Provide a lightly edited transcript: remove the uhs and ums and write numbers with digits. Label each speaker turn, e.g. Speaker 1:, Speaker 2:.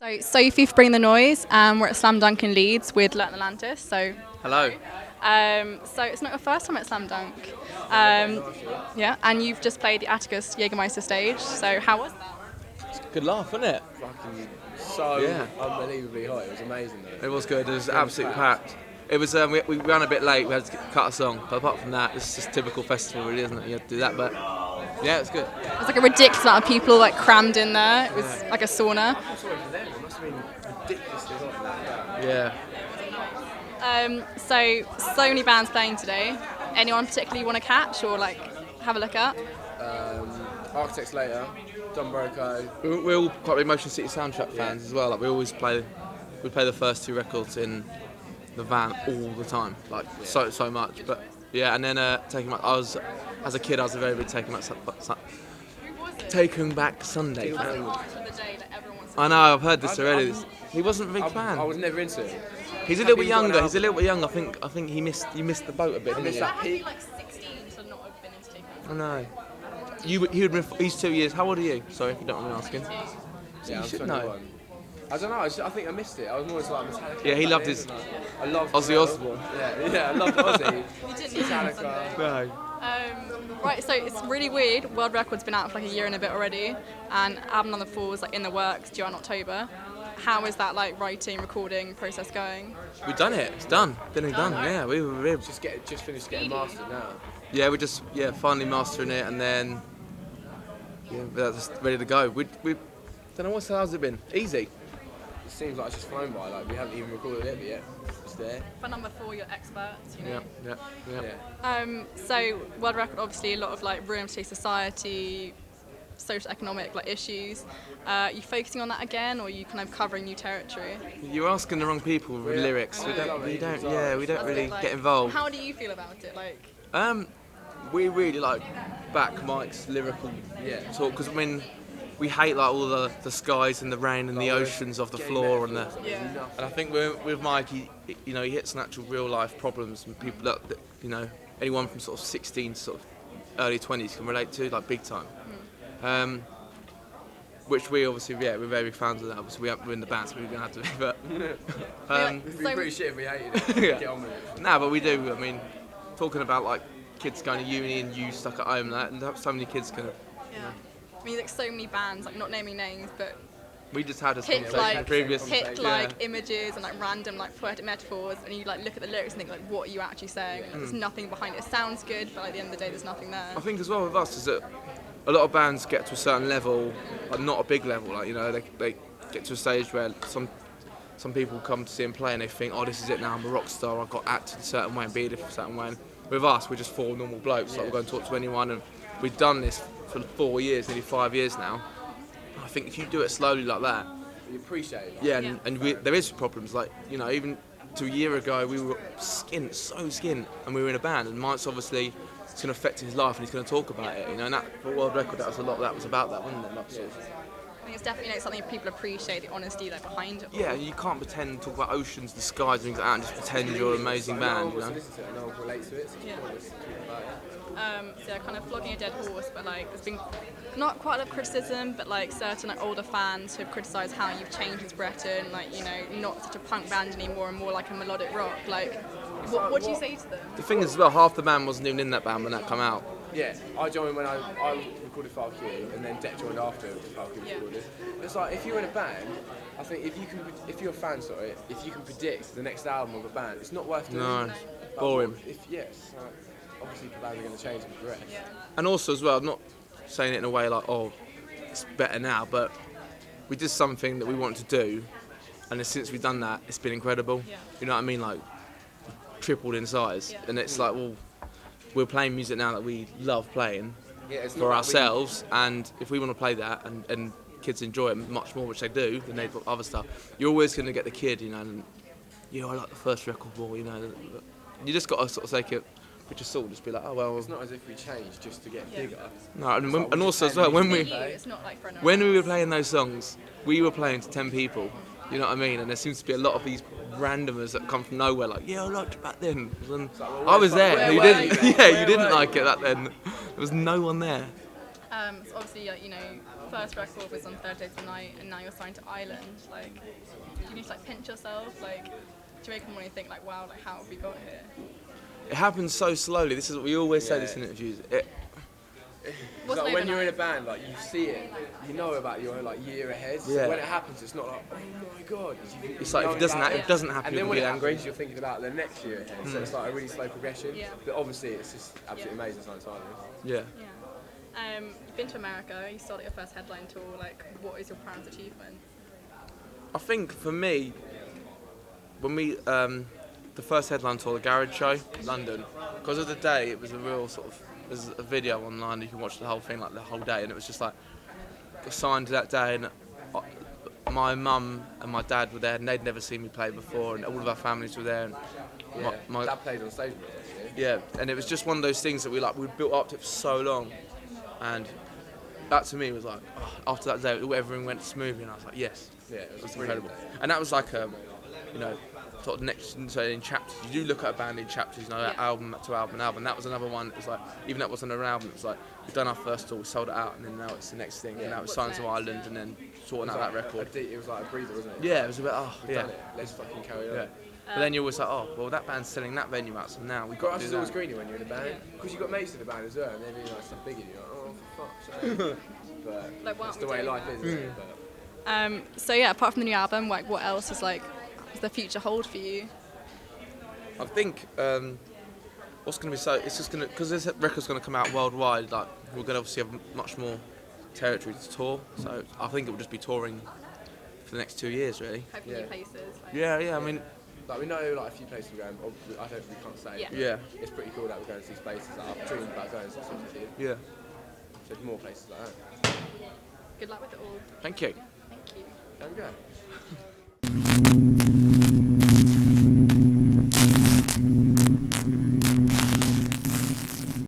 Speaker 1: So Sophie for Bring the Noise, we're at Slam Dunk in Leeds with Lower Than Atlantis. So
Speaker 2: Hello.
Speaker 1: so it's not your first time at Slam Dunk, yeah, and you've just played the Atticus Jägermeister stage. So how was that?
Speaker 2: Good laugh, wasn't it?
Speaker 3: Fucking so
Speaker 2: Yeah.
Speaker 3: unbelievably hot. It was amazing though.
Speaker 2: It was good. It was absolutely packed. It was. We ran a bit late. We had to cut a song. But apart from that, it's just typical festival, really, isn't it? You have to do that. But yeah, it was good.
Speaker 1: It was like a ridiculous amount of people like crammed in there. It was like a sauna.
Speaker 3: I'm sorry for them. It must have been ridiculously hot.
Speaker 2: Yeah.
Speaker 1: So many bands playing today. Anyone particularly you want to catch or like have a look at?
Speaker 3: Architects later. Don Broco.
Speaker 2: We're all quite big Motion City soundtrack fans as well. Like we always play. We play the first two records in the van all the time. Like so much. But yeah, and then Taking Back. As a kid, I was a very big Taking Back Sunday fan. I know. I've heard this already. He wasn't a big fan.
Speaker 3: I was never into it.
Speaker 2: He's a little bit younger. He's a little bit young. I think he missed the boat a bit.
Speaker 3: I missed that peak.
Speaker 1: Like 16 to not have been into Taking Back.
Speaker 2: I know. He's 2 years. How old are you? Sorry if you don't mind me asking.
Speaker 3: Yeah,
Speaker 2: you
Speaker 3: I'm
Speaker 2: should
Speaker 3: 21.
Speaker 2: know.
Speaker 3: I don't know. I think I missed it. I was more into like Metallica.
Speaker 2: Yeah, he loved his.
Speaker 3: I loved
Speaker 2: Ozzy Osbourne.
Speaker 3: Yeah, I loved Ozzy.
Speaker 1: You didn't need that Sunday.
Speaker 2: No.
Speaker 1: Right, so it's really weird. World Record's been out for like a year and a bit already, and Album on the Fall is like in the works, due out in October. How is that like writing, recording process going?
Speaker 2: We've done it. It's done. Been done. Yeah, we're
Speaker 3: Just finished getting mastered now.
Speaker 2: yeah, we're just finally mastering it, and then we're just ready to go. We don't know how's it been. Easy.
Speaker 3: It seems like it's just flown by. Like we haven't even recorded it yet. It's there.
Speaker 1: For number 4, you're experts, you know.
Speaker 2: Yeah.
Speaker 1: So World Record, obviously, a lot of like ruined society, social economic like issues. You focusing on that again, or are you kind of covering new territory?
Speaker 2: You're asking the wrong people with lyrics. We don't really
Speaker 1: Like,
Speaker 2: get involved.
Speaker 1: How do you feel about it? Like,
Speaker 2: We really like back Mike's lyrical talk because I mean we hate like all the skies and the rain and the oceans of the floor and and I think with Mike he hits natural real life problems and people that anyone from sort of 16 to sort of early 20s can relate to like big time. Which we obviously we're very big fans of that. Obviously we're in the band so we're gonna have to be, but
Speaker 3: It'd be pretty shit if we hated it. Get on with it.
Speaker 2: nah, but we do. I mean, talking about like kids going to uni and you stuck at home and so many kids can.
Speaker 1: yeah. I mean, like so many bands, like not naming names, but
Speaker 2: We just had this
Speaker 1: pick
Speaker 2: conversation
Speaker 1: like
Speaker 2: previous.
Speaker 1: images and like random like poetic metaphors, and you like look at the lyrics and think like, what are you actually saying? Like, there's nothing behind it. It sounds good, but at the end of the day, there's nothing there.
Speaker 2: I think as well with us is that a lot of bands get to a certain level, like not a big level, like they get to a stage where some people come to see them play and they think, oh, this is it now, I'm a rock star, I've got to act in a certain way and be a certain way. And with us, we're just 4 normal blokes, like we'll go and talk to anyone, and we've done this for 4 years, nearly 5 years now. I think if you do it slowly like that,
Speaker 3: You appreciate it.
Speaker 2: there is problems, like, even 2 years ago, we were so skint, and we were in a band, and Mike's obviously, it's going to affect his life, and he's going to talk about it, and that, for World Record, that was a lot, that was about that, wasn't it? Like, sort of,
Speaker 1: I think it's definitely something people appreciate, the honesty like behind it all.
Speaker 2: yeah, you can't pretend and talk about oceans, the skies, and things like that, and just pretend you're an amazing band,
Speaker 3: No one wants to listen to it, no one relates to it, so it's pointless to talk about it.
Speaker 1: So yeah, kind of flogging a dead horse, but like there's been not quite a lot of criticism, but like certain like older fans who have criticised how you've changed as Breton, like not such a punk band anymore and more like a melodic rock. Like, what do you say to them?
Speaker 2: The thing is, as well, half the band wasn't even in that band when that came out.
Speaker 3: Yeah, I joined when I recorded 5Q, and then Deck joined after 5Q recorded. It's like if you're in a band, I think if you're a fan, if you can predict the next album of a band, it's not worth doing.
Speaker 2: No,
Speaker 3: Like,
Speaker 2: boring.
Speaker 3: Obviously the bands are going to change and progress.
Speaker 1: Yeah.
Speaker 2: And also as well, I'm not saying it in a way like, oh, it's better now, but we did something that we wanted to do, and since we've done that, it's been incredible.
Speaker 1: Yeah.
Speaker 2: You know what I mean? Like, tripled in size.
Speaker 1: Yeah.
Speaker 2: And it's like, well, we're playing music now that we love playing
Speaker 3: It's
Speaker 2: for
Speaker 3: not like
Speaker 2: ourselves, and if we want to play that and kids enjoy it much more, which they do, than they do other stuff, you're always going to get the kid, and I like the first record more, You just got to sort of take it. Which is sort of just be like, oh well.
Speaker 3: It's not as if we changed just to get bigger.
Speaker 2: No, and also as well
Speaker 1: It's not like for
Speaker 2: when we were playing those songs, we were playing to 10 people. You know what I mean? And there seems to be a lot of these randomers that come from nowhere, like, yeah, I liked it back then. And I was there. You didn't. Yeah, you didn't like it back then. There was no one there.
Speaker 1: So obviously, like, you know, first record was on Thursday Tonight, and now you're signed to Ireland. Like, do you need to like pinch yourself? Like, do you make them when you think like, wow, like how have we got here?
Speaker 2: It happens so slowly. This is what we always say
Speaker 3: Yeah.
Speaker 2: this in interviews.
Speaker 3: It's like when you're in a band, like you see it, you know about your like year ahead. So
Speaker 2: Yeah.
Speaker 3: when it happens, it's not like, oh my god.
Speaker 2: It's like if it doesn't, it doesn't happen,
Speaker 3: And
Speaker 2: you'll
Speaker 3: then when
Speaker 2: be
Speaker 3: it
Speaker 2: angry.
Speaker 3: happens, you're thinking about the next year ahead. So it's like a really slow progression.
Speaker 1: Yeah.
Speaker 3: But obviously, it's just absolutely amazing science Ireland.
Speaker 2: Yeah.
Speaker 1: Yeah. You've been to America. You started your first headline tour. Like, what is your proudest achievement?
Speaker 2: I think for me, when we the first headline tour, the Garage Show, London, because of the day, it was a real sort of. There's a video online you can watch the whole thing, like the whole day, and it was just like signed that day, and my mum and my dad were there, and they'd never seen me play before, and all of our families were there. And my
Speaker 3: Dad played on stage with us, actually.
Speaker 2: yeah, and it was just one of those things that we built up to it for so long, and that to me was like after that day, everything went smoothly, and I was like, yes,
Speaker 3: Yeah, it was
Speaker 2: it's
Speaker 3: brilliant.
Speaker 2: incredible. And that was like you know, sort of next, so in chapters, you do look at a band in chapters, you know, album to album. That was another one. It was like, even that wasn't an album, it was like, we've done our first tour, we sold it out, and then now it's the next thing, and now it's signed to Ireland, and then sorting out that record.
Speaker 3: It was like a breather, wasn't it?
Speaker 2: Yeah, it was a bit,
Speaker 3: We've done it. Let's fucking carry on.
Speaker 2: Yeah. But then you're always like, oh, well, that band's selling that venue out, so now we've got to do
Speaker 3: It's
Speaker 2: that.
Speaker 3: always greeny when you're in a band, because you've got mates in the band as well, and they're doing like stuff bigger, you're like, oh, for fuck's sake. But
Speaker 1: Like, why
Speaker 3: that's
Speaker 1: aren't
Speaker 3: the
Speaker 1: we
Speaker 3: way
Speaker 1: doing
Speaker 3: life
Speaker 1: that?
Speaker 3: is, isn't it? But
Speaker 1: So yeah, apart from the new album, like, what else is like, does the future hold for you?
Speaker 2: I think what's going to be so, it's just going to, because this record's going to come out worldwide, like, we're going to obviously have much more territory to tour, so I think it will just be touring for the next 2 years, really.
Speaker 1: Hopefully new places. Like,
Speaker 2: Yeah, I mean,
Speaker 3: like we know like a few places we're going, I don't we can't say.
Speaker 1: Yeah.
Speaker 2: yeah,
Speaker 3: It's pretty cool that we're going to these places that I've dreamed about going to since I was a kid.
Speaker 2: yeah.
Speaker 3: So there's more places like that.
Speaker 1: good luck with it all.
Speaker 2: Thank you.
Speaker 1: Thank you.
Speaker 3: There we go.